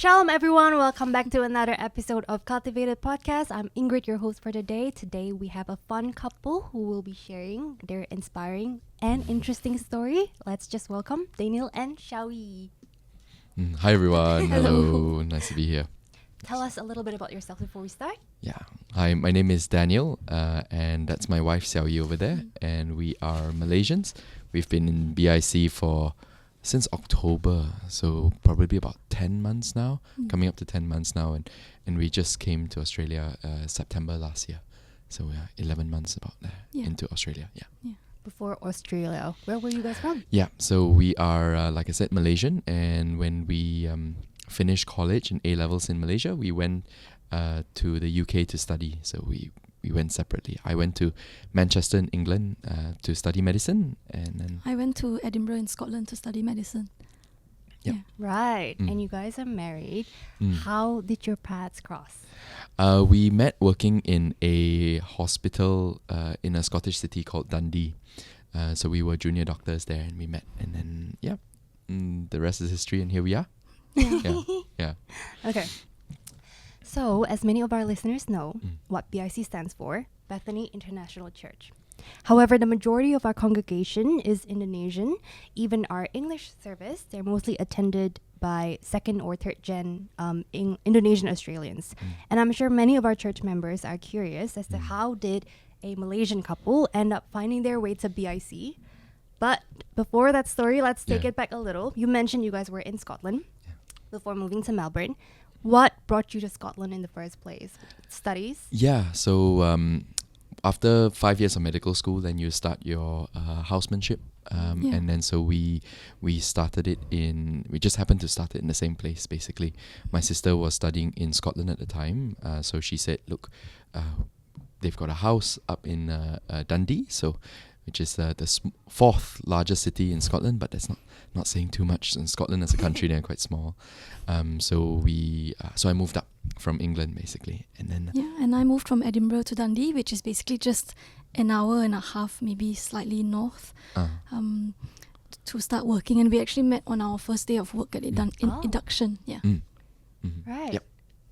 Shalom everyone, welcome back to another episode of Cultivated Podcast. I'm Ingrid, your host for today. Today we have a fun couple who will be sharing their inspiring and interesting story. Let's just welcome Daniel and Xiao Yi. Hi everyone, hello, nice to be here. Tell us a little bit about yourself before we start. Yeah, hi, my name is Daniel and that's my wife Xiao Yi over there, and we are Malaysians. We've been in BIC since October, so probably about 10 months now, coming up to 10 months now, and we just came to Australia September last year. So we are 11 months about there into Australia, yeah. Before Australia, where were you guys from? Yeah, so we are, like I said, Malaysian, and when we finished college and A-levels in Malaysia, we went to the UK to study, so we went separately. I went to Manchester in England to study medicine, and then I went to Edinburgh in Scotland to study medicine. Yep. Yeah. Right, and you guys are married. How did your paths cross? We met working in a hospital in a Scottish city called Dundee. So we were junior doctors there, and we met, and then the rest is history, and here we are. Yeah. Okay. So, as many of our listeners know, what BIC stands for, Bethany International Church. However, the majority of our congregation is Indonesian. Even our English service, they're mostly attended by second or third gen Indonesian Australians. And I'm sure many of our church members are curious as to how did a Malaysian couple end up finding their way to BIC. But before that story, let's take it back a little. You mentioned you guys were in Scotland before moving to Melbourne. What brought you to Scotland in the first place? Studies? Yeah, so after 5 years of medical school, then you start your housemanship. And then so we started it we just happened to start it in the same place, basically. My sister was studying in Scotland at the time. So she said, look, they've got a house up in Dundee, which is the fourth largest city in Scotland, but that's not saying too much. In Scotland as a country, they're quite small. So I moved up from England, basically, and then and I moved from Edinburgh to Dundee, which is basically just an hour and a half, maybe slightly north, to start working. And we actually met on our first day of work at induction. Yeah. Right. Yep.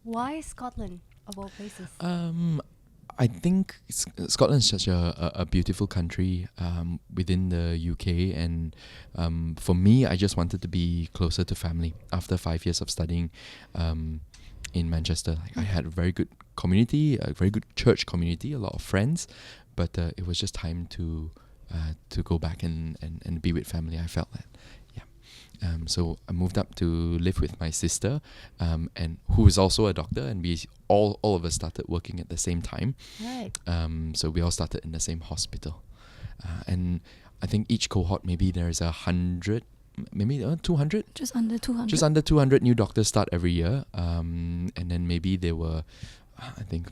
Why Scotland, of all places? I think Scotland is such a beautiful country within the UK, and for me, I just wanted to be closer to family. After 5 years of studying in Manchester, I had a very good community, a very good church community, a lot of friends, but it was just time to go back and be with family. I felt that. So I moved up to live with my sister, and who is also a doctor, and we all of us started working at the same time. Right. So we all started in the same hospital, and I think each cohort maybe there's 100, maybe 200. Just under 200. Just under 200 new doctors start every year, and then maybe there were, I think,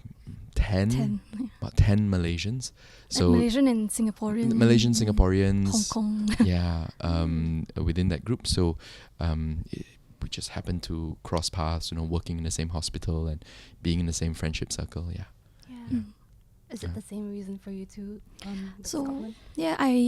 10 about 10 Malaysians. So Malaysian and Singaporean. Malaysian, Singaporeans. Hong Kong. Within that group. So we just happened to cross paths, working in the same hospital and being in the same friendship circle. Is it the same reason for you to So Scotland?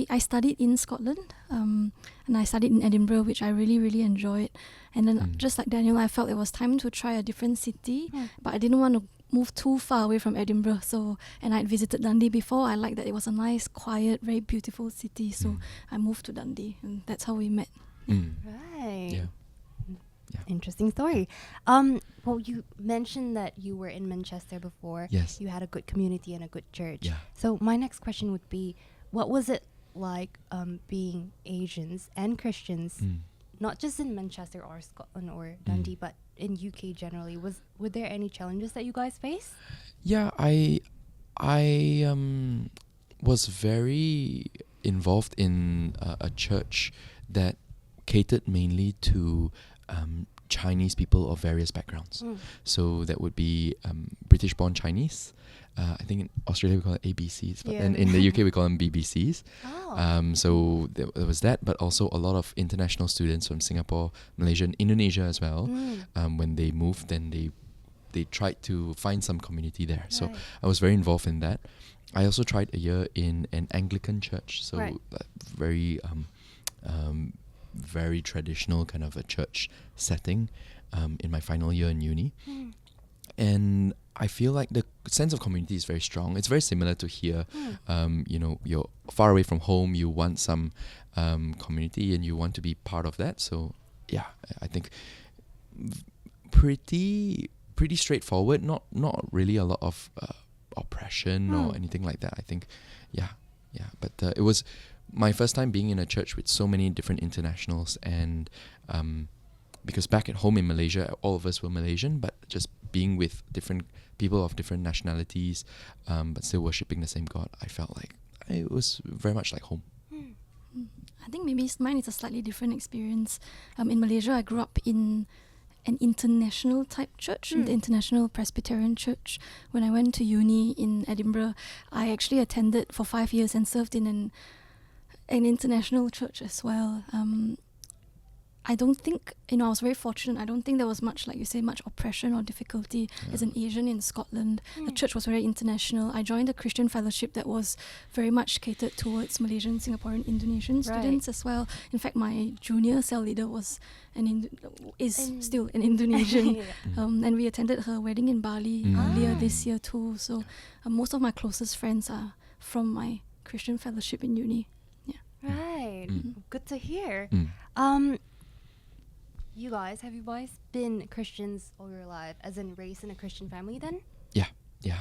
I studied in Scotland, and I studied in Edinburgh, which I really, really enjoyed. And then just like Daniel, I felt it was time to try a different city, but I didn't want to move too far away from Edinburgh. And I'd visited Dundee before. I liked that it was a nice, quiet, very beautiful city. So I moved to Dundee, and that's how we met. Right. Yeah. Interesting story. Well, you mentioned that you were in Manchester before. Yes. You had a good community and a good church. Yeah. So my next question would be, what was it like being Asians and Christians, not just in Manchester or Scotland or Dundee, but in UK generally? Were there any challenges that you guys faced? Yeah, I was very involved in a church that catered mainly to Chinese people of various backgrounds. So that would be British-born Chinese. I think in Australia we call it ABCs, but then in the UK we call them BBCs. So there was that, but also a lot of international students from Singapore, Malaysia, and Indonesia as well. When they moved, then they tried to find some community there. Right. So I was very involved in that. I also tried a year in an Anglican church, so very very traditional kind of a church setting. in my final year in uni. And I feel like the sense of community is very strong. It's very similar to here. You're far away from home. You want some community and you want to be part of that. So yeah, I think pretty straightforward. Not really a lot of oppression or anything like that. I think, yeah. But it was my first time being in a church with so many different internationals, and because back at home in Malaysia, all of us were Malaysian, but just being with different people of different nationalities, but still worshipping the same God, I felt like it was very much like home. I think maybe mine is a slightly different experience. In Malaysia, I grew up in an international type church, the International Presbyterian Church. When I went to uni in Edinburgh, I actually attended for 5 years and served in an international church as well. I don't think, I was very fortunate. I don't think there was much, like you say, much oppression or difficulty as an Asian in Scotland. The church was very international. I joined a Christian fellowship that was very much catered towards Malaysian, Singaporean, Indonesian students as well. In fact, my junior cell leader was still an Indonesian. And we attended her wedding in Bali earlier this year too. So most of my closest friends are from my Christian fellowship in uni. Right. Good to hear. Have you guys been Christians all your life, as in raised in a Christian family then? Yeah.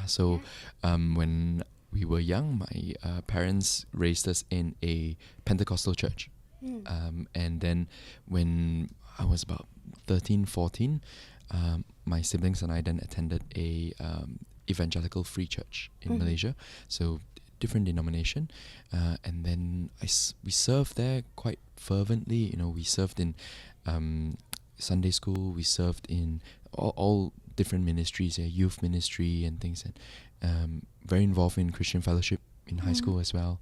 So when we were young, my parents raised us in a Pentecostal church. And then when I was about 13, 14, my siblings and I then attended a evangelical free church in Malaysia. So different denomination. And then we served there quite fervently. We served in Sunday school, we served in all different ministries, youth ministry and things, and very involved in Christian fellowship in high school as well.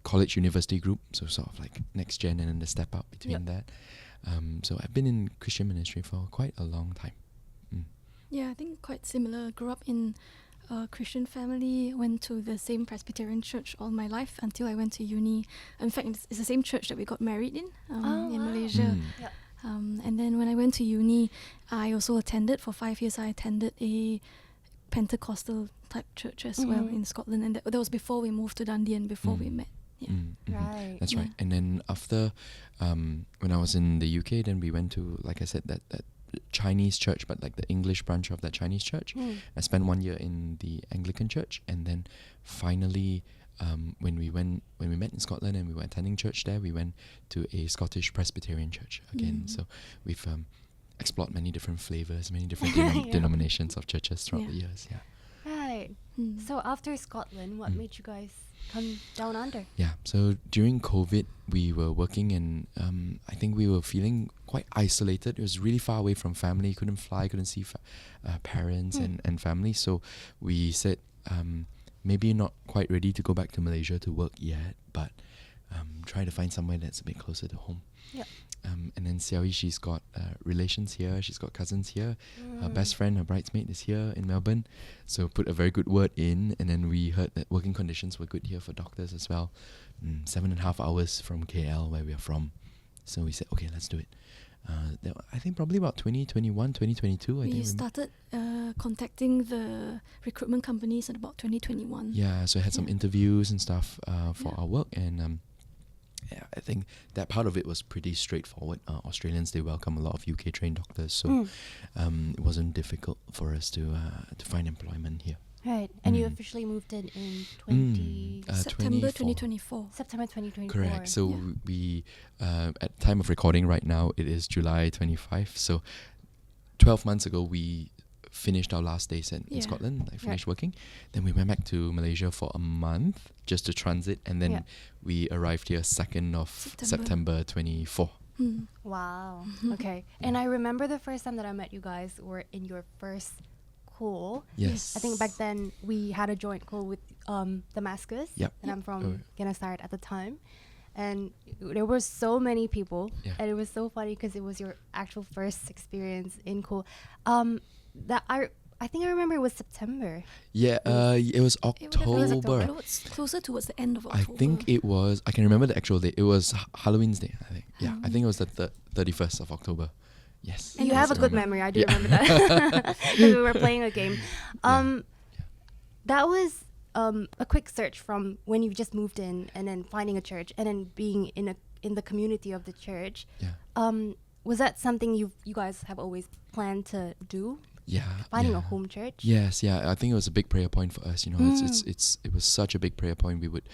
College university group, so sort of like next gen and then the step up between that. So I've been in Christian ministry for quite a long time. Yeah, I think quite similar. Grew up in a Christian family, went to the same Presbyterian church all my life until I went to uni. In fact, it's the same church that we got married in Malaysia. And then when I went to uni, I also attended for 5 years. I attended a Pentecostal type church as well in Scotland, and that was before we moved to Dundee and before we met. Right. That's right. And then after, when I was in the UK, then we went to, like I said, that Chinese church, but like the English branch of that Chinese church. I spent 1 year in the Anglican church, and then finally, when we met in Scotland and we were attending church there, we went to a Scottish Presbyterian church again. So we've explored many different flavors, many different denominations of churches throughout the years. Right. So after Scotland, what made you guys come down under? Yeah. So during COVID, we were working, and I think we were feeling quite isolated. It was really far away from family. Couldn't fly, couldn't see parents and family. So we said, maybe not quite ready to go back to Malaysia to work yet, but try to find somewhere that's a bit closer to home. And then Xiao Yi, she's got relations here, she's got cousins here. Her best friend, her bridesmaid, is here in Melbourne. So put a very good word in, and then we heard that working conditions were good here for doctors as well. 7.5 hours from KL, where we are from. So we said, okay, let's do it. I think probably about 2021, 2022. We started contacting the recruitment companies at about 2021. Yeah, so I had some interviews and stuff for our work, and I think that part of it was pretty straightforward. Australians, they welcome a lot of UK trained doctors, so it wasn't difficult for us to find employment here. Right, and you officially moved in September 2024. September 2024. Correct. So we, at time of recording right now, it is July 25. So 12 months ago, we finished our last days in Scotland. I finished working. Then we went back to Malaysia for a month just to transit, and then we arrived here 2nd of September 24. Wow. Okay. And I remember the first time that I met you guys were in your first call. Yes. I think back then we had a joint call with Damascus. And I'm from Genastart at the time. And there were so many people. And it was so funny because it was your actual first experience in call. I think I remember it was September. Yeah, it was October. It was closer towards the end of October. I think it was, I can remember the actual date. It was Halloween's day, I think. Yeah, I think it was the 31st of October. Yes. And you have a Yes, I good remember. memory. I do Yeah. remember that. 'Cause we were playing a game. That was a quick search from when you just moved in and then finding a church and then being in the community of the church. Yeah. Was that something you guys have always planned to do? Yeah. Finding yeah. a home church? Yes, yeah. I think it was a big prayer point for us. You know, it was such a big prayer point. We would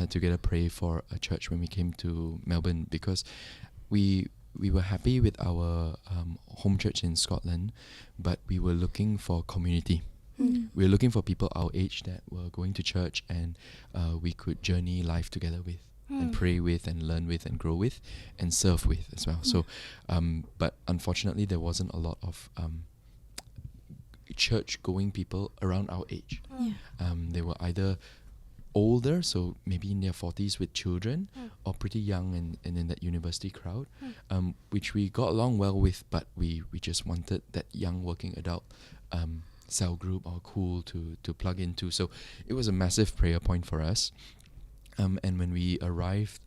together pray for a church when we came to Melbourne, because we were happy with our home church in Scotland, but we were looking for community. We were looking for people our age that were going to church and we could journey life together with, and pray with, and learn with, and grow with, and serve with as well. So, but unfortunately, there wasn't a lot of church-going people around our age. They were either older, so maybe in their 40s with children, or pretty young and in that university crowd, which we got along well with, but we just wanted that young working adult cell group or cool to plug into. So it was a massive prayer point for us. And when we arrived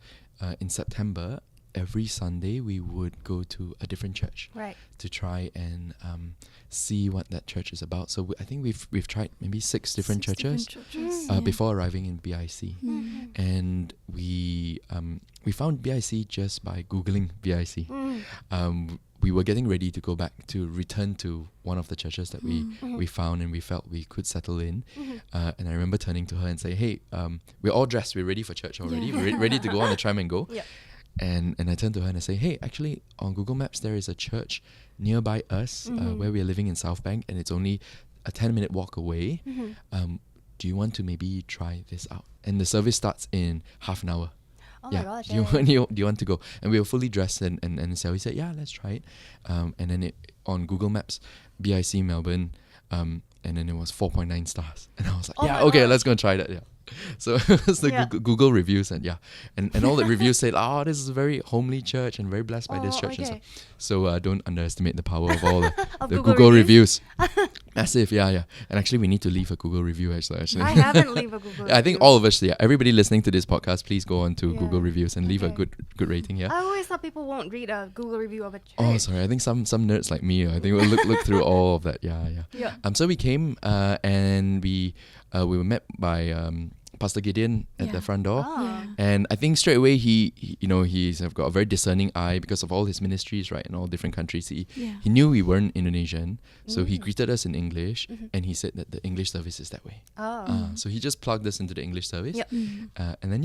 in September, every Sunday we would go to a different church, Right. to try and see what that church is about. So I think we've tried maybe six different churches before arriving in BIC, and we found BIC just by Googling BIC. We were getting ready to go back to return to one of the churches that we found and we felt we could settle in. And I remember turning to her and saying, "Hey, we're all dressed. We're ready for church already. We're ready to go on the tram and go." Yep. And I turned to her and I say, "Hey, actually on Google Maps there is a church nearby us where we are living in South Bank, and it's only a 10-minute walk away. Do you want to maybe try this out? And the service starts in half an hour. Oh my gosh. Do you want to go?" And we were fully dressed, and Xiao Yi said, "Yeah, let's try it." And then on Google Maps, BIC Melbourne, and then it was 4.9 stars, and I was like, Oh "Yeah, my okay, gosh. let's go and try that." Yeah. So it was the Yeah. Google reviews, and all the reviews said, "Oh, this is a very homely church and very blessed by this church." Okay. And so don't underestimate the power of all Of the Google Google reviews. Massive, yeah. And actually, we need to leave a Google review. Actually, I haven't leave a Google I think review. all of us, everybody listening to this podcast, please go on to Yeah. Google reviews and leave a Okay. good rating. Yeah. I always thought people won't read a Google review of a church. Oh, sorry. I think some nerds like me, I think will look through all of that. Yeah. Yeah. So we came and we were met by Pastor Gideon at the front door. Oh. And I think straight away he's got a very discerning eye because of all his ministries, right, in all different countries. He knew we weren't Indonesian, so he greeted us in English, and he said that the English service is that way. Oh. So he just plugged us into the English service, Yep. and then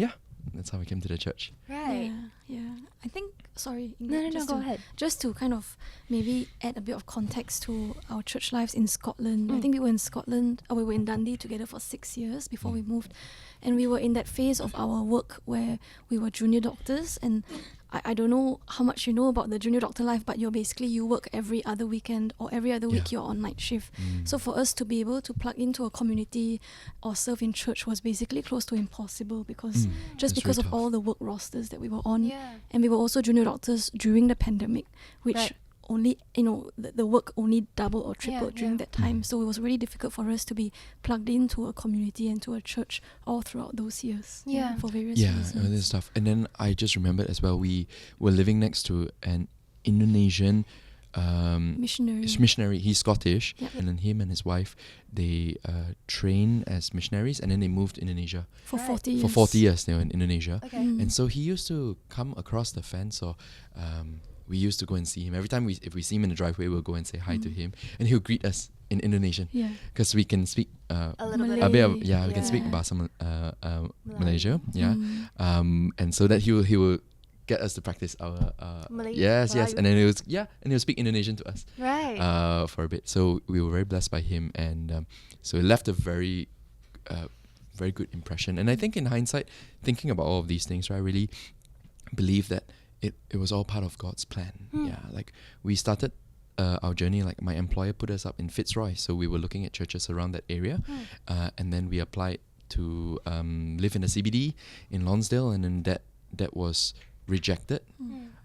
that's how we came to the church. Right. Yeah. I think, sorry, Ingrid, No, just go to- ahead. Just to kind of maybe add a bit of context to our church lives in Scotland. I think we were in Scotland, we were in Dundee together for 6 years before we moved. And we were in that phase of our work where we were junior doctors. And I don't know how much you know about the junior doctor life, but you work every other weekend or every other week you're on night shift. So for us to be able to plug into a community or serve in church was basically close to impossible because That's because very of tough. all the work rosters that we were on. Yeah. And we were also junior doctors during the pandemic, which Right. only, the work only doubled or tripled during yeah. that time. So it was really difficult for us to be plugged into a community and to a church all throughout those years. Yeah. For various Yeah, reasons. this stuff. And then I just remembered as well, we were living next to an Indonesian missionary. He's Scottish, Yep. and then him and his wife, they trained as missionaries, and then they moved to Indonesia. For Right. 40 years. For 40 years they were in Indonesia. Okay. And so he used to come across the fence, or we used to go and see him. Every time if we see him in the driveway, we'll go and say hi to him, and he'll greet us in Indonesian Yeah. because we can speak A little bit. a bit of, Malay. we can speak Yeah. Bahasa Malaysia, and so that he will get us to practice our Malay, yes, Melayu. and then he'll speak Indonesian to us Right. for a bit. So we were very blessed by him, and so it left a very very good impression. And I think in hindsight, thinking about all of these things, I really believe that it was all part of God's plan. Yeah, like we started our journey, like my employer put us up in Fitzroy, so we were looking at churches around that area, and then we applied to live in the CBD in Lonsdale, and then that was rejected.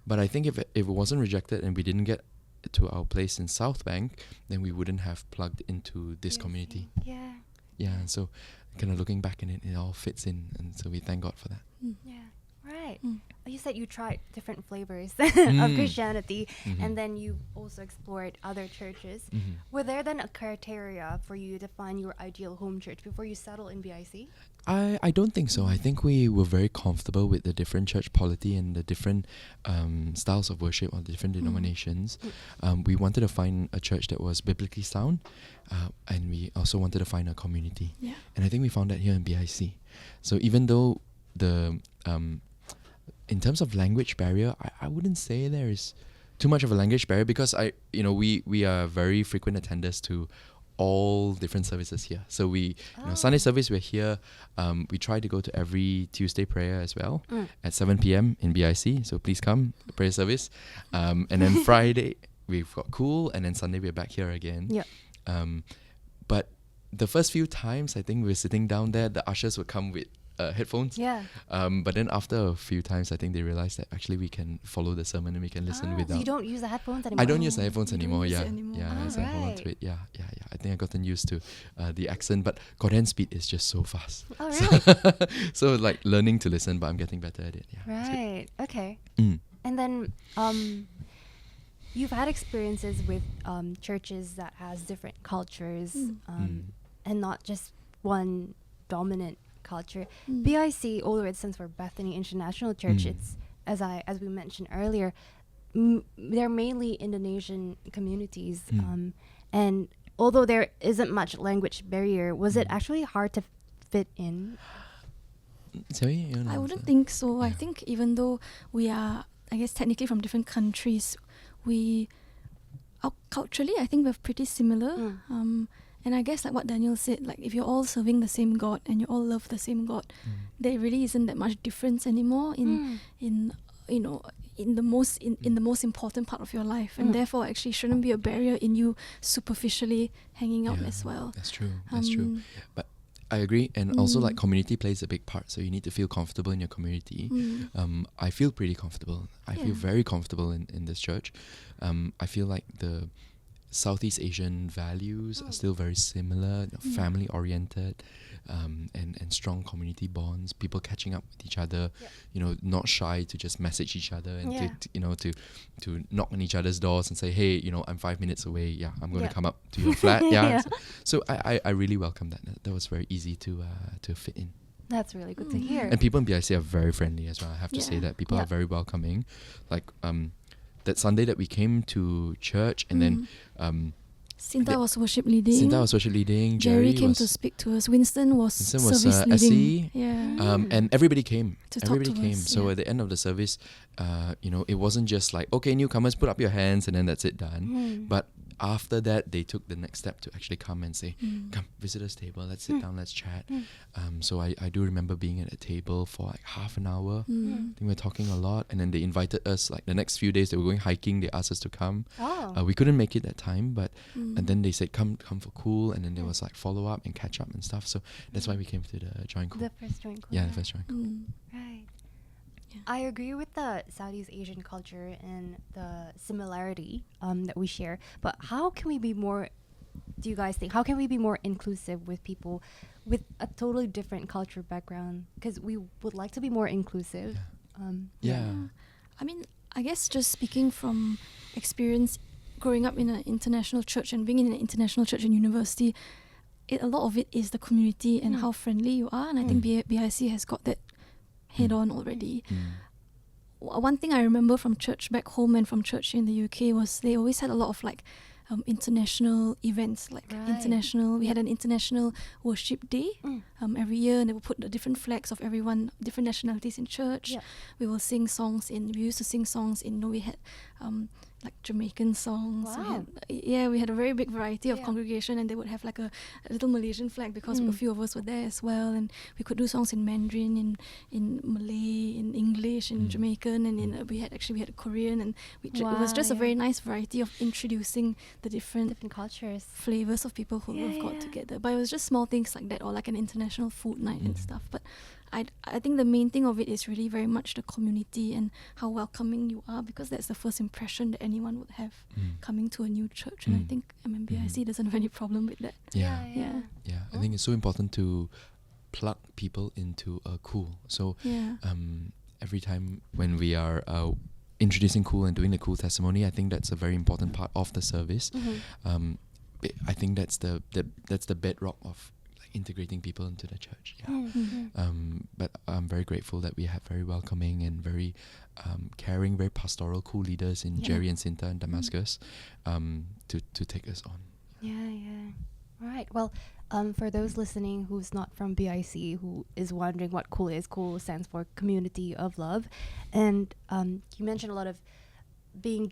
But I think if it wasn't rejected and we didn't get to our place in South Bank, then we wouldn't have plugged into this community. Yeah. Yeah, and so kind of looking back in it all fits in, and so we thank God for that. Yeah. Right. Mm. You said you tried different flavors Mm. of Christianity, Mhm. and then you also explored other churches. Mhm. Were there then a criteria for you to find your ideal home church before you settle in BIC? I don't think so. I think we were very comfortable with the different church polity and the different styles of worship or the different denominations. We wanted to find a church that was biblically sound, and we also wanted to find a community. Yeah. And I think we found that here in BIC. So even though the in terms of language barrier, I wouldn't say there is too much of a language barrier, because we are very frequent attenders to all different services here. So we Sunday service, we're here. We try to go to every Tuesday prayer as well at 7 p.m. in BIC. So please come, prayer service. And then Friday we've got cool, and then Sunday we're back here again. Yeah. But the first few times, I think we were sitting down there, the ushers would come with headphones. Yeah. But then after a few times, I think they realized that actually we can follow the sermon and we can listen So without. you don't use the headphones anymore? I don't use the headphones you don't anymore. use Yeah, it anymore. yeah, Oh, as I hold on right. to it. Yeah. I think I gotten used to the accent, but Korean speed is just so fast. Oh, really? So like learning to listen, but I'm getting better at it. Yeah. it's good. Right. Okay. Mm. And then you've had experiences with churches that has different cultures and not just one dominant culture. BIC, although it stands for Bethany International Church, it's as we mentioned earlier, they're mainly Indonesian communities, and although there isn't much language barrier, was it actually hard to fit in? Xiao Yi, you wanna I wouldn't answer? think so. I Yeah. think even though we are, I guess, technically from different countries, culturally, I think we're pretty similar. And I guess like what Daniel said, like if you're all serving the same God and you all love the same God, there really isn't that much difference anymore in the most important part of your life, and therefore actually shouldn't be a barrier in you superficially hanging out Yeah, as well. That's true. That's true. But I agree, and also like community plays a big part. So you need to feel comfortable in your community. I feel pretty comfortable. I feel very comfortable in this church. I feel like the Southeast Asian values are still very similar, family oriented, and strong community bonds. People catching up with each other, not shy to just message each other and to knock on each other's doors and say, hey, I'm 5 minutes away. Yeah, I'm going to come up to your flat. Yeah. So I really welcome that. That was very easy to fit in. That's really good to hear. And people in BIC are very friendly as well. I have to say that people are very welcoming. Like that Sunday that we came to church, and then Sinta was worship leading. Jerry came was to speak to us. Winston was service leading. SE. Yeah. And everybody came. To talk Everybody to came. us, So yeah. at the end of the service, it wasn't just like, okay, newcomers, put up your hands, and then that's it done. But after that, they took the next step to actually come and say, come, visitors table, let's sit down, let's chat. So I do remember being at a table for like half an hour. I think we were talking a lot, and then they invited us, like the next few days they were going hiking, they asked us to come. We couldn't make it that time, but and then they said come for cool, and then there was like follow up and catch up and stuff. So that's why we came to the joint cool. The first joint cool. Yeah, the first joint cool. Right. I agree with the Southeast Asian culture and the similarity that we share. But how can we be more, do you guys think, how can we be more inclusive with people with a totally different culture background? Because we would like to be more inclusive. I mean, I guess just speaking from experience growing up in an international church and being in an international church and university, a lot of it is the community and how friendly you are. And I think BIC has got that head on already. One thing I remember from church back home and from church in the UK was they always had a lot of like international events, like we had an international worship day every year, and they would put the different flags of everyone, different nationalities in church. We will sing songs we used to sing songs we had like Jamaican songs. Wow. We had a very big variety of congregation, and they would have like a little Malaysian flag because a few of us were there as well, and we could do songs in Mandarin, in Malay, in English, in Jamaican, and we had a Korean, and it was just a very nice variety of introducing the different cultures, flavors of people who have got together. But it was just small things like that, or like an international food night and stuff. But I think the main thing of it is really very much the community and how welcoming you are, because that's the first impression that anyone would have coming to a new church. And I think BIC doesn't have any problem with that. Yeah. I think it's so important to plug people into a cool. So every time when we are introducing Cool and doing the Cool testimony, I think that's a very important part of the service. I think that's the bedrock of integrating people into the church. But I'm very grateful that we have very welcoming and very caring, very pastoral, cool leaders in Jerry and Sinta and Damascus to take us on. All right. Well, for those listening who's not from BIC, who is wondering what Cool is, Cool stands for Community of Love. And you mentioned a lot of being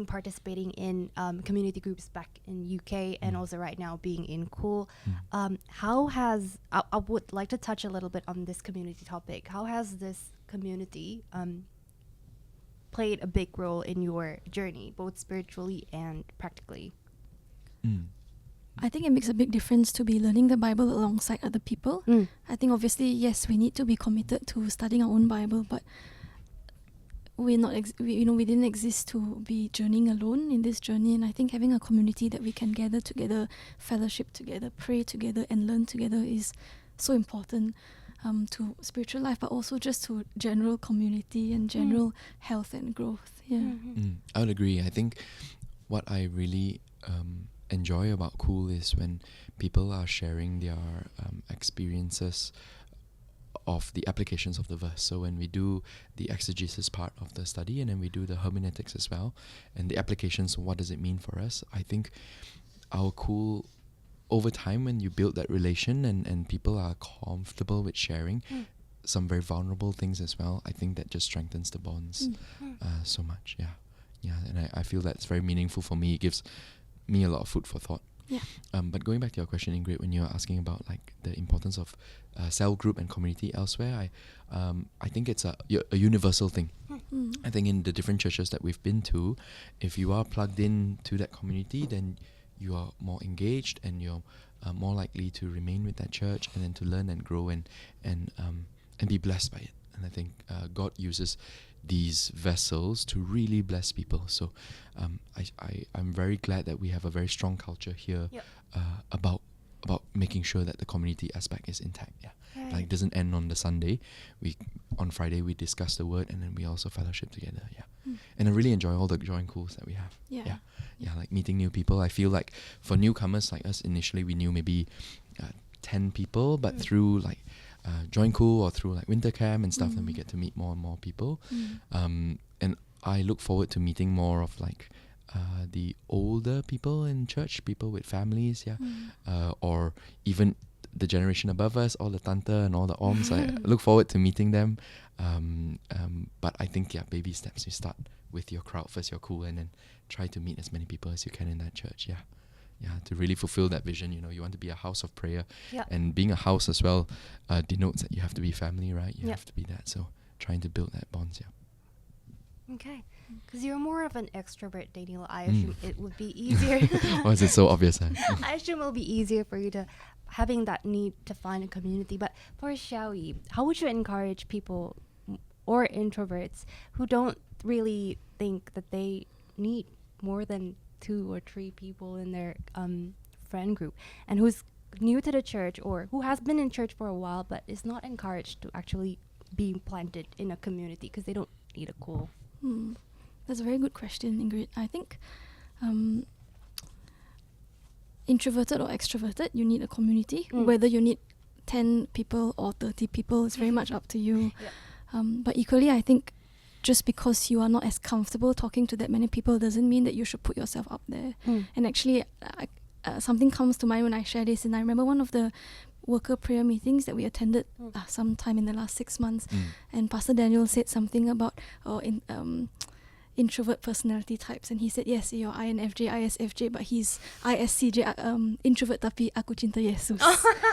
participating in community groups back in UK and also right now being in Cool. How has, I would like to touch a little bit on this community topic. How has this community played a big role in your journey, both spiritually and practically? I think it makes a big difference to be learning the Bible alongside other people. I think obviously, yes, we need to be committed to studying our own Bible, but we're not, we didn't exist to be journeying alone in this journey. And I think having a community that we can gather together, fellowship together, pray together, and learn together is so important to spiritual life, but also just to general community and general health and growth. I would agree. I think what I really enjoy about Cool is when people are sharing their experiences of the applications of the verse. So when we do the exegesis part of the study, and then we do the hermeneutics as well, and the applications, what does it mean for us? I think our Cool, over time, when you build that relation and people are comfortable with sharing some very vulnerable things as well, I think that just strengthens the bonds so much. And I feel that's very meaningful for me. It gives me a lot of food for thought. But going back to your question, Ingrid, when you were asking about like the importance of cell group and community elsewhere, I think it's a universal thing. I think in the different churches that we've been to, if you are plugged in to that community, then you are more engaged and you're more likely to remain with that church and then to learn and grow and be blessed by it. And I think God uses these vessels to really bless people. So I'm very glad that we have a very strong culture here about making sure that the community aspect is intact. Like it doesn't end on the Sunday. On Friday we discuss the word and then we also fellowship together. And I really enjoy all the joint Cools that we have. Like meeting new people. I feel like for newcomers like us, initially we knew maybe 10 people, but through like join Cool or through like winter camp and stuff, then we get to meet more and more people. And I look forward to meeting more of like the older people in church, people with families, or even the generation above us, all the tanta and all the oms. I look forward to meeting them. But I think baby steps. You start with your crowd first, your Cool, and then try to meet as many people as you can in that church. To really fulfill that vision, you want to be a house of prayer, and being a house as well denotes that you have to be family, right? You have to be that. So trying to build that bonds, Okay, because you're more of an extrovert, Daniel. I assume it would be easier. Why is it so obvious? I assume it'll be easier for you to having that need to find a community. But for Xiao Yi, how would you encourage people or introverts who don't really think that they need more than 2 or 3 people in their friend group, and who's new to the church or who has been in church for a while but is not encouraged to actually be planted in a community because they don't need a Cool? That's a very good question, Ingrid. I think introverted or extroverted, you need a community. Whether you need 10 people or 30 people is very much up to you. But equally, I think just because you are not as comfortable talking to that many people doesn't mean that you should put yourself up there. And actually, something comes to mind when I share this, and I remember one of the worker prayer meetings that we attended sometime in the last 6 months, and Pastor Daniel said something about introvert personality types, and he said, yes, you're INFJ, ISFJ, but he's ISCJ, introvert tapi aku cinta Yesus.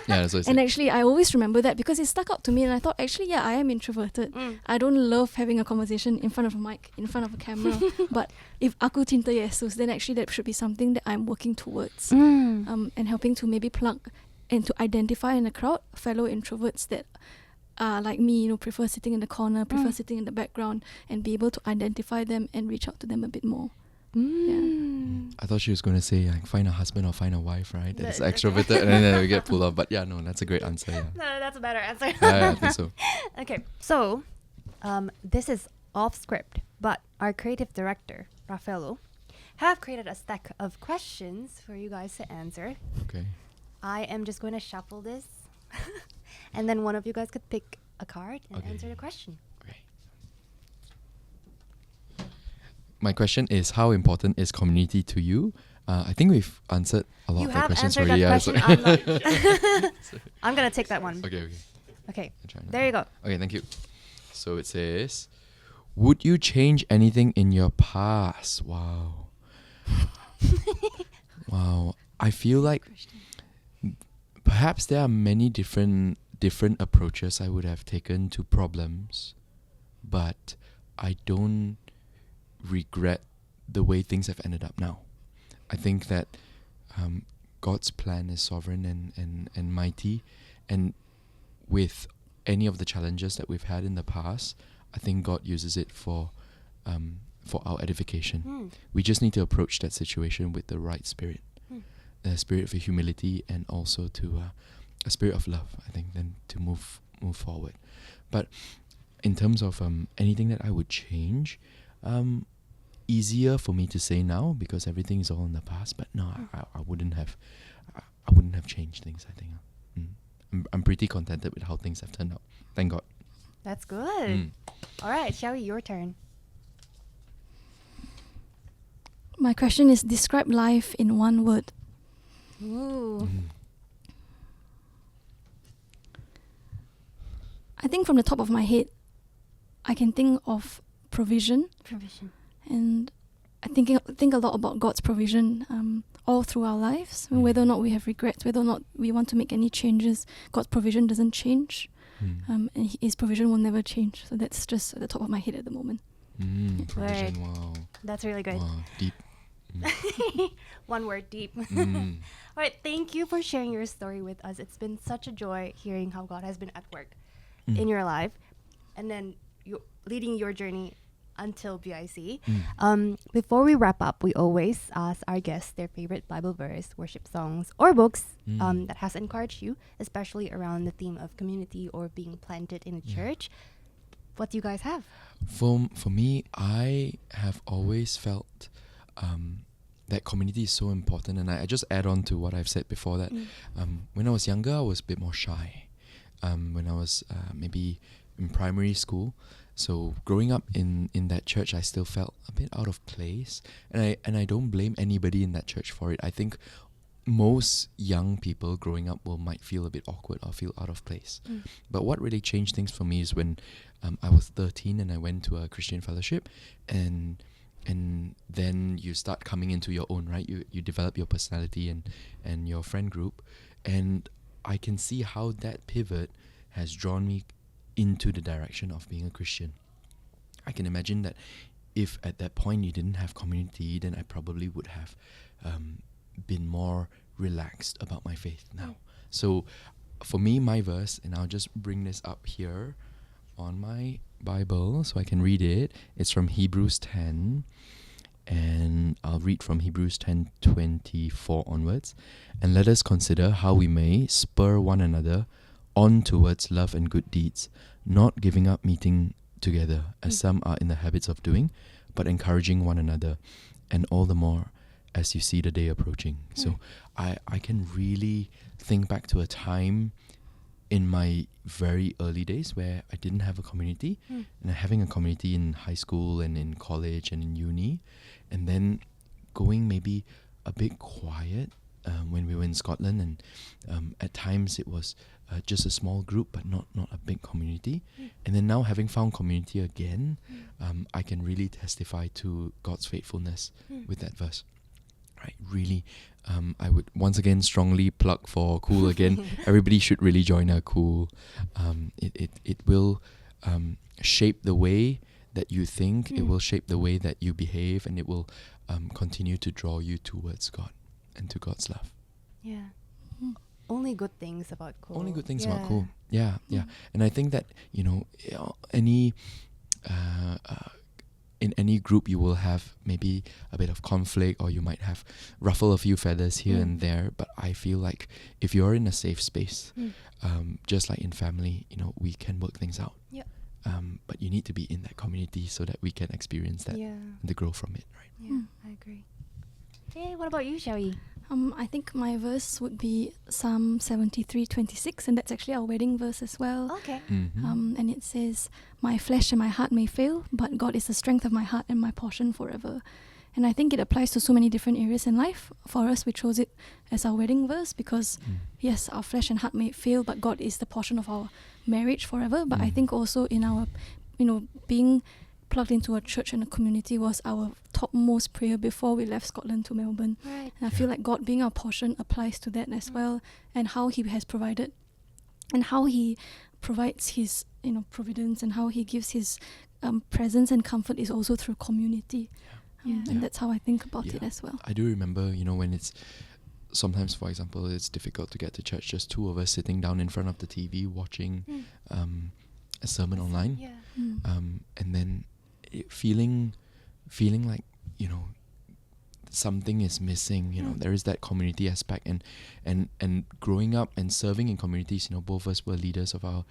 That's what I said. And actually, I always remember that because it stuck out to me, and I thought, actually, I am introverted. I don't love having a conversation in front of a mic, in front of a camera, but if aku cinta Yesus, then actually that should be something that I'm working towards, and helping to maybe plug and to identify in a crowd fellow introverts that like me, prefer sitting in the corner, prefer sitting in the background, and be able to identify them and reach out to them a bit more. I thought she was going to say like find a husband or find a wife, right? That's extroverted, and then we get pulled off. But no, that's a great answer. No, that's a better answer. I think so. Okay, so This is off script, but our creative director, Raffaello, have created a stack of questions for you guys to answer. Okay. I am just going to shuffle this, and then one of you guys could pick a card and Okay. answer the question. Okay. My question is, how important is community to you? I think we've answered a lot You of the have questions answered already. that question. I'm, so- I'm going to take that one. okay. Okay, I'll try now. there you go. Okay, thank you. So it says, would you change anything in your past? Wow. Wow. I feel like perhaps there are many different approaches I would have taken to problems, but I don't regret the way things have ended up now. I think that God's plan is sovereign and mighty, and with any of the challenges that we've had in the past, I think God uses it for our edification. We just need to approach that situation with the right spirit, a spirit of humility, and also to a spirit of love. I think then to move forward. But in terms of anything that I would change, easier for me to say now because everything is all in the past. But no, I wouldn't have changed things. I think I'm pretty contented with how things have turned out. Thank God. That's good. All right, Xiao Yi, your turn. My question is, describe life in one word. Ooh. I think from the top of my head, I can think of provision. Provision. And I think a lot about God's provision all through our lives. Whether or not we have regrets, whether or not we want to make any changes, God's provision doesn't change. And His provision will never change. So that's just at the top of my head at the moment. Provision, wow. That's really good. Wow, deep. One word, deep. All right, thank you for sharing your story with us. It's been such a joy hearing how God has been at work in your life, and then you leading your journey until BIC. Before we wrap up, we always ask our guests their favorite Bible verse, worship songs, or books that has encouraged you, especially around the theme of community or being planted in a church. What do you guys have? For me, I have always felt that community is so important, and I just add on to what I've said before that when I was younger, I was a bit more shy. When I was maybe in primary school, so growing up in that church, I still felt a bit out of place, and I don't blame anybody in that church for it. I think most young people growing up might feel a bit awkward or feel out of place. But what really changed things for me is when I was 13 and I went to a Christian fellowship, and then you start coming into your own, right? You develop your personality and your friend group, and I can see how that pivot has drawn me into the direction of being a Christian. I can imagine that if at that point you didn't have community, then I probably would have been more relaxed about my faith now. So for me, my verse, and I'll just bring this up here on my Bible so I can read it. It's from Hebrews 10, and I'll read from Hebrews 10:24 onwards. And let us consider how we may spur one another on towards love and good deeds, not giving up meeting together as some are in the habits of doing, but encouraging one another, and all the more as you see the day approaching. So I can really think back to a time in my very early days where I didn't have a community, and having a community in high school and in college and in uni, and then going maybe a bit quiet when we were in Scotland, and at times it was just a small group but not a big community, and then now having found community again, I can really testify to God's faithfulness with that verse. Right, really, I would once again strongly plug for Cool again. Everybody should really join our Cool. It will shape the way that you think. It will shape the way that you behave, and it will continue to draw you towards God and to God's love. Yeah. Only good things about Cool. Only good things about Cool. Yeah. And I think that any in any group you will have maybe a bit of conflict, or you might have ruffle a few feathers here and there, but I feel like if you're in a safe space, just like in family, we can work things out. but you need to be in that community so that we can experience that and to grow from it, right? Yeah, I agree. Hey, what about you, Xiao Yi? I think my verse would be Psalm 73:26, and that's actually our wedding verse as well. Okay. And it says, "My flesh and my heart may fail, but God is the strength of my heart and my portion forever." And I think it applies to so many different areas in life. For us, we chose it as our wedding verse because, yes, our flesh and heart may fail, but God is the portion of our marriage forever. But I think also in our, being plugged into a church and a community was our topmost prayer before we left Scotland to Melbourne. Right. And I feel like God being our portion applies to that as well, and how He has provided, and how He provides His providence, and how He gives His presence and comfort is also through community. And that's how I think about it as well. I do remember, when it's sometimes, for example, it's difficult to get to church, just two of us sitting down in front of the TV watching a sermon online, and then feeling like something is missing. There is that community aspect, and growing up and serving in communities. Both of us were leaders of our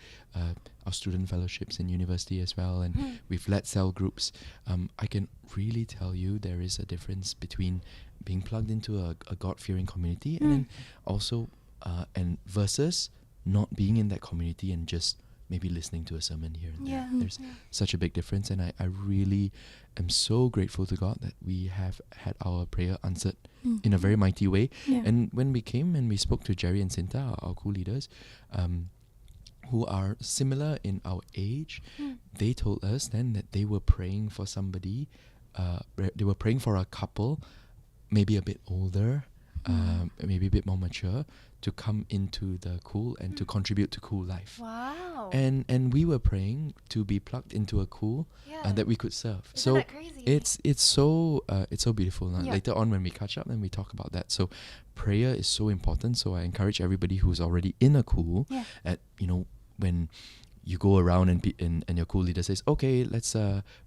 student fellowships in university as well, and we've led cell groups. I can really tell you there is a difference between being plugged into a God-fearing community and then also and versus not being in that community and just maybe listening to a sermon here and there. There's such a big difference, and I really am so grateful to God that we have had our prayer answered in a very mighty way. And when we came and we spoke to Jerry and Cinta, our co-leaders, who are similar in our age, they told us then that they were praying for somebody, they were praying for a couple, maybe a bit older, maybe a bit more mature, to come into the Cool and to contribute to Cool life. Wow. And we were praying to be plugged into a Cool that we could serve. Isn't that crazy? It's so beautiful. Later on when we catch up, then we talk about that. So prayer is so important. So I encourage everybody who's already in a Cool at when you go around and your Cool leader says, okay, let's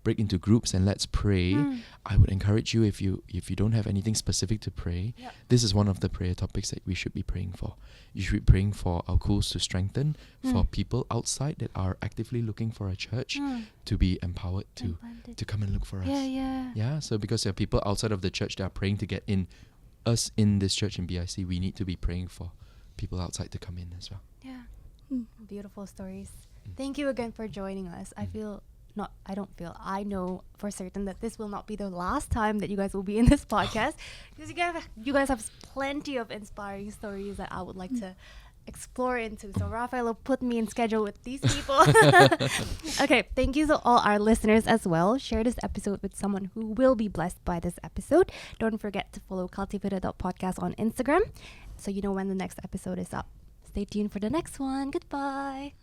break into groups and let's pray. I would encourage you, if you don't have anything specific to pray, this is one of the prayer topics that we should be praying for. You should be praying for our Cools to strengthen, for people outside that are actively looking for a church to be empowered to come and look for us. Yeah. So because there are people outside of the church that are praying to get in us in this church in BIC, we need to be praying for people outside to come in as well. Beautiful stories. Thank you again for joining us. I know for certain that this will not be the last time that you guys will be in this podcast, because you guys have plenty of inspiring stories that I would like to explore into. So Raphael will put me in schedule with these people. Okay, thank you to all our listeners as well. Share this episode with someone who will be blessed by this episode. Don't forget to follow cultivated.podcast on Instagram so you know when the next episode is up. Stay tuned for the next one. Goodbye.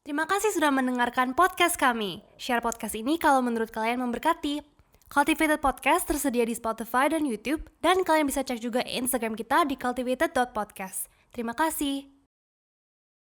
Terima kasih sudah mendengarkan podcast kami. Share podcast ini kalau menurut kalian memberkati. Cultivated Podcast tersedia di Spotify dan YouTube, dan kalian bisa cek juga Instagram kita di cultivated.podcast. Terima kasih.